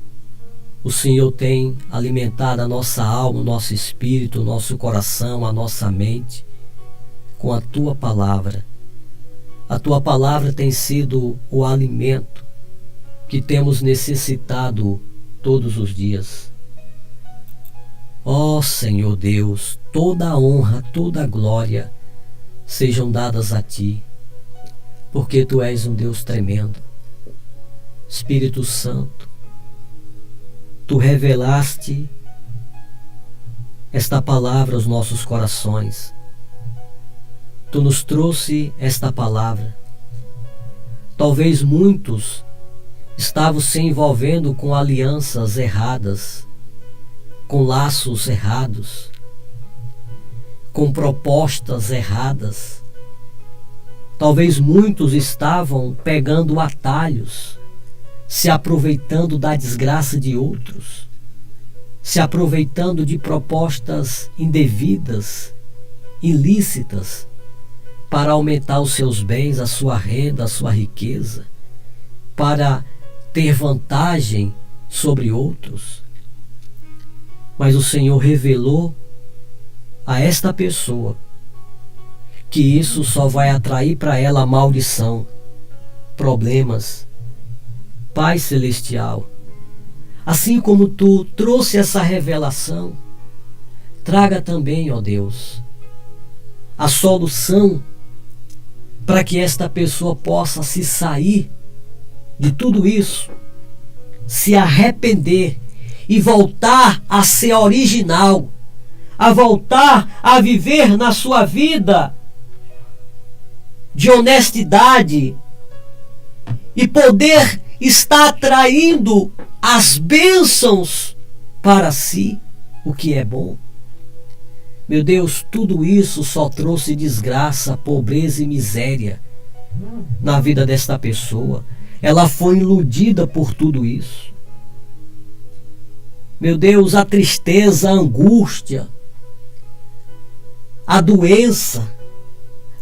o Senhor tem alimentado a nossa alma, o nosso espírito, o nosso coração, a nossa mente com a Tua Palavra. A Tua Palavra tem sido o alimento que temos necessitado todos os dias. Ó Senhor Deus, toda a honra, toda a glória sejam dadas a Ti, porque Tu és um Deus tremendo. Espírito Santo, Tu revelaste esta palavra aos nossos corações. Tu nos trouxe esta palavra. Talvez muitos estavam se envolvendo com alianças erradas, com laços errados, com propostas erradas. Talvez muitos estavam pegando atalhos, se aproveitando da desgraça de outros, se aproveitando de propostas indevidas, ilícitas, para aumentar os seus bens, a sua renda, a sua riqueza, para ter vantagem sobre outros. Mas o Senhor revelou a esta pessoa que isso só vai atrair para ela maldição, problemas. Pai Celestial, assim como Tu trouxe essa revelação, traga também, ó Deus, a solução para que esta pessoa possa se sair de tudo isso, se arrepender e voltar a ser original, a voltar a viver na sua vida de honestidade e poder estar atraindo as bênçãos para si, o que é bom. Meu Deus, tudo isso só trouxe desgraça, pobreza e miséria na vida desta pessoa. Ela foi iludida por tudo isso. Meu Deus, a tristeza, a angústia, a doença,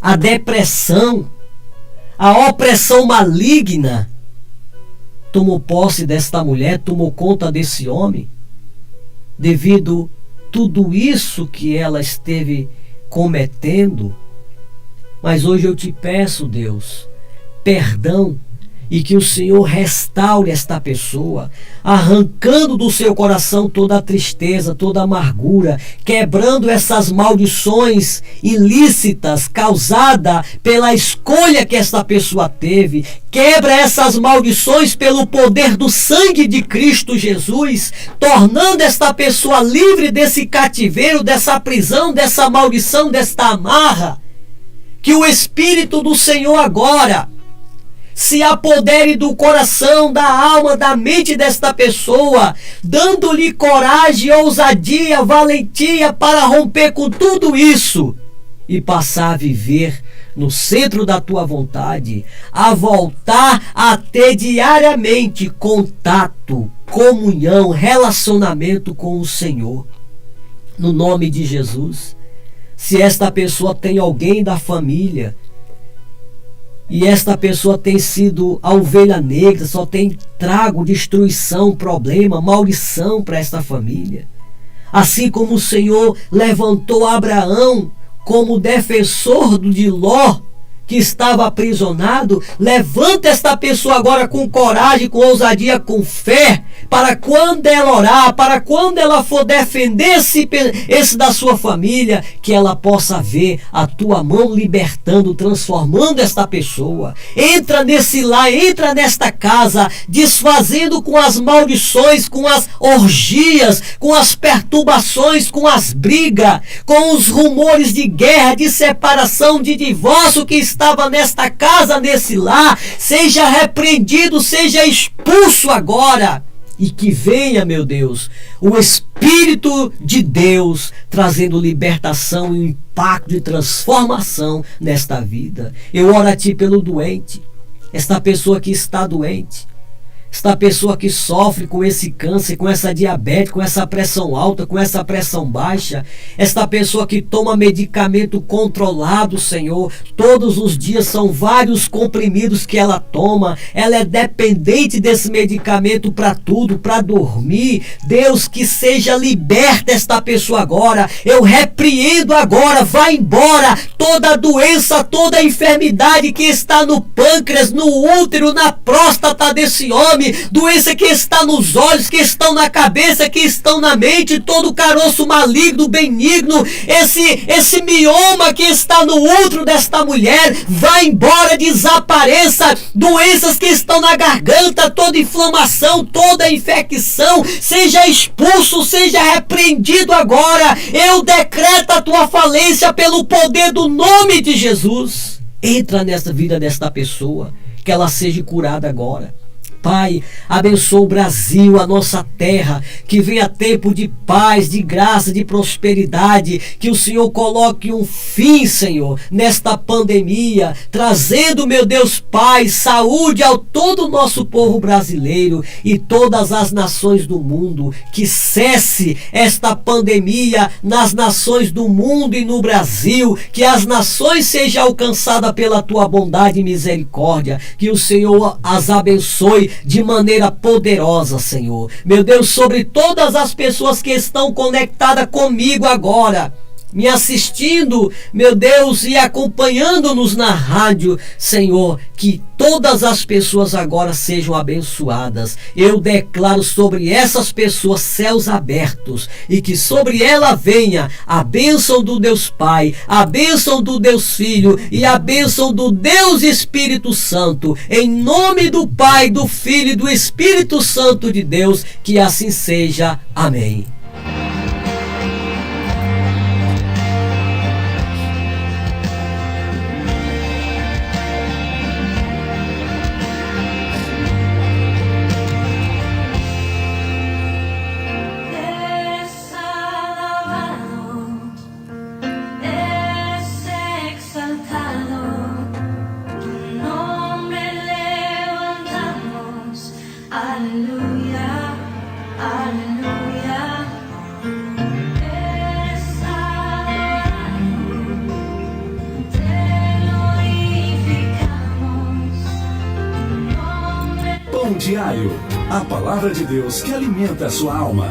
a depressão, a opressão maligna tomou posse desta mulher, tomou conta desse homem, devido a tudo isso que ela esteve cometendo. Mas hoje eu te peço, Deus, perdão e que o Senhor restaure esta pessoa, arrancando do seu coração toda a tristeza, toda a amargura, quebrando essas maldições ilícitas causadas pela escolha que esta pessoa teve. Quebra essas maldições pelo poder do sangue de Cristo Jesus, tornando esta pessoa livre desse cativeiro, dessa prisão, dessa maldição, desta amarra. Que o Espírito do Senhor agora se apodere do coração, da alma, da mente desta pessoa, dando-lhe coragem, ousadia, valentia para romper com tudo isso e passar a viver no centro da tua vontade, a voltar a ter diariamente contato, comunhão, relacionamento com o Senhor. No nome de Jesus, se esta pessoa tem alguém da família e esta pessoa tem sido a ovelha negra, só tem trago destruição, problema, maldição para esta família. Assim como o Senhor levantou Abraão como defensor de Ló, que estava aprisionado, levanta esta pessoa agora com coragem, com ousadia, com fé, para quando ela orar, para quando ela for defender esse da sua família, que ela possa ver a tua mão libertando, transformando esta pessoa. Entra nesse lar, entra nesta casa, desfazendo com as maldições, com as orgias, com as perturbações, com as brigas, com os rumores de guerra, de separação, de divórcio que estava nesta casa, nesse lar. Seja repreendido, seja expulso agora. E que venha, meu Deus, o Espírito de Deus trazendo libertação e impacto de transformação nesta vida. Eu oro a Ti pelo doente, esta pessoa que está doente, esta pessoa que sofre com esse câncer, com essa diabetes, com essa pressão alta, com essa pressão baixa, esta pessoa que toma medicamento controlado, Senhor, todos os dias são vários comprimidos que ela toma, ela é dependente desse medicamento para tudo, para dormir. Deus, que seja liberta esta pessoa agora. Eu repreendo agora, vai embora toda doença, toda enfermidade que está no pâncreas, no útero, na próstata desse homem, doença que está nos olhos, que estão na cabeça, que estão na mente, todo caroço maligno, benigno, esse mioma que está no útero desta mulher, vai embora, desapareça. Doenças que estão na garganta, toda inflamação, toda infecção, seja expulso, seja repreendido agora. Eu decreto a tua falência pelo poder do nome de Jesus. Entra nessa vida desta pessoa, que ela seja curada agora. Pai, abençoa o Brasil, a nossa terra, que venha tempo de paz, de graça, de prosperidade, que o Senhor coloque um fim, Senhor, nesta pandemia, trazendo, meu Deus, paz, saúde ao todo o nosso povo brasileiro e todas as nações do mundo, que cesse esta pandemia nas nações do mundo e no Brasil, que as nações sejam alcançadas pela tua bondade e misericórdia, que o Senhor as abençoe de maneira poderosa, Senhor. Meu Deus, sobre todas as pessoas que estão conectadas comigo agora, me assistindo, meu Deus, e acompanhando-nos na rádio, Senhor, que todas as pessoas agora sejam abençoadas. Eu declaro sobre essas pessoas céus abertos e que sobre ela venha a bênção do Deus Pai, a bênção do Deus Filho e a bênção do Deus Espírito Santo. Em nome do Pai, do Filho e do Espírito Santo de Deus, que assim seja. Amém. Aleluya, aleluya. Eres adorado, te glorificamos. Pão diário, a palavra de Deus que alimenta a sua alma.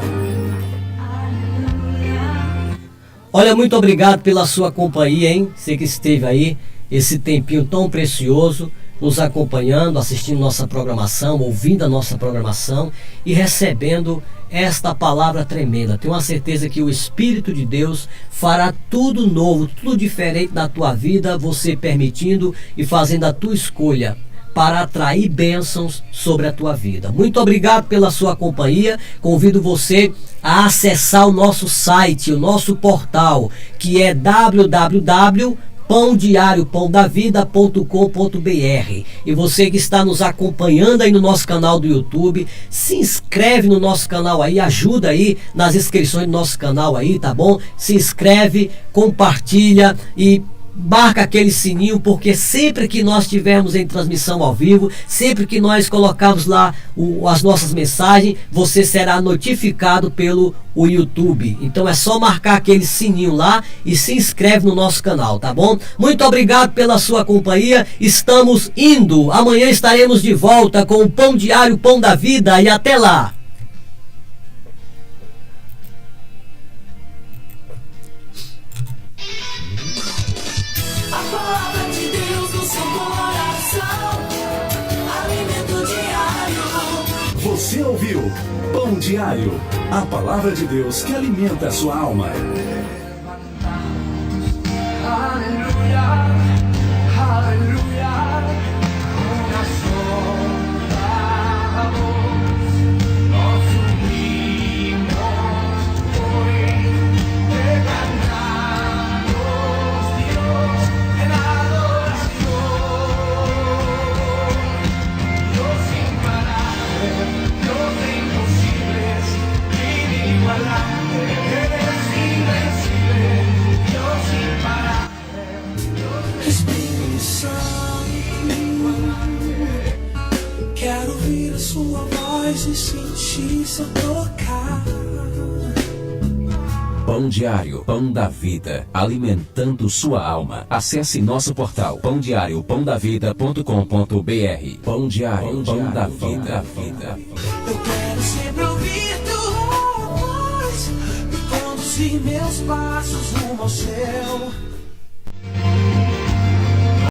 Olha, muito obrigado pela sua companhia, hein? Você que esteve aí, esse tempinho tão precioso. nos acompanhando, assistindo nossa programação, ouvindo a nossa programação e recebendo esta palavra tremenda. Tenho a certeza que o Espírito de Deus fará tudo novo, tudo diferente na tua vida, você permitindo e fazendo a tua escolha para atrair bênçãos sobre a tua vida. Muito obrigado pela sua companhia. Convido você a acessar o nosso site, o nosso portal, que é www.pãodiariopãodavida.com.br. E você que está nos acompanhando aí no nosso canal do YouTube, se inscreve no nosso canal aí, ajuda aí nas inscrições do nosso canal aí, tá bom? Se inscreve, compartilha e marca aquele sininho, porque sempre que nós estivermos em transmissão ao vivo, sempre que nós colocarmos lá as nossas mensagens, você será notificado pelo YouTube. Então é só marcar aquele sininho lá e se inscreve no nosso canal, tá bom? Muito obrigado pela sua companhia. Estamos indo. Amanhã estaremos de volta com o Pão Diário, Pão da Vida, e até lá. A palavra de Deus no seu coração, alimento diário. Você ouviu Pão Diário, a palavra de Deus que alimenta a sua alma. Aleluia, aleluia, una sola voz, nos unimos hoy, te cantamos Dios en adoración. Dios imparable, Dios de imposibles, inigualable, eres invencible, Dios imparable. Espírito Santo, quero ouvir a sua voz e sentir seu tocar. Pão Diário, Pão da Vida, alimentando sua alma. Acesse nosso portal pãodiariopãodavida.com.br. Pão Diário, Pão da Vida. Eu quero sempre ouvir tua voz e conduzir meus passos rumo ao céu.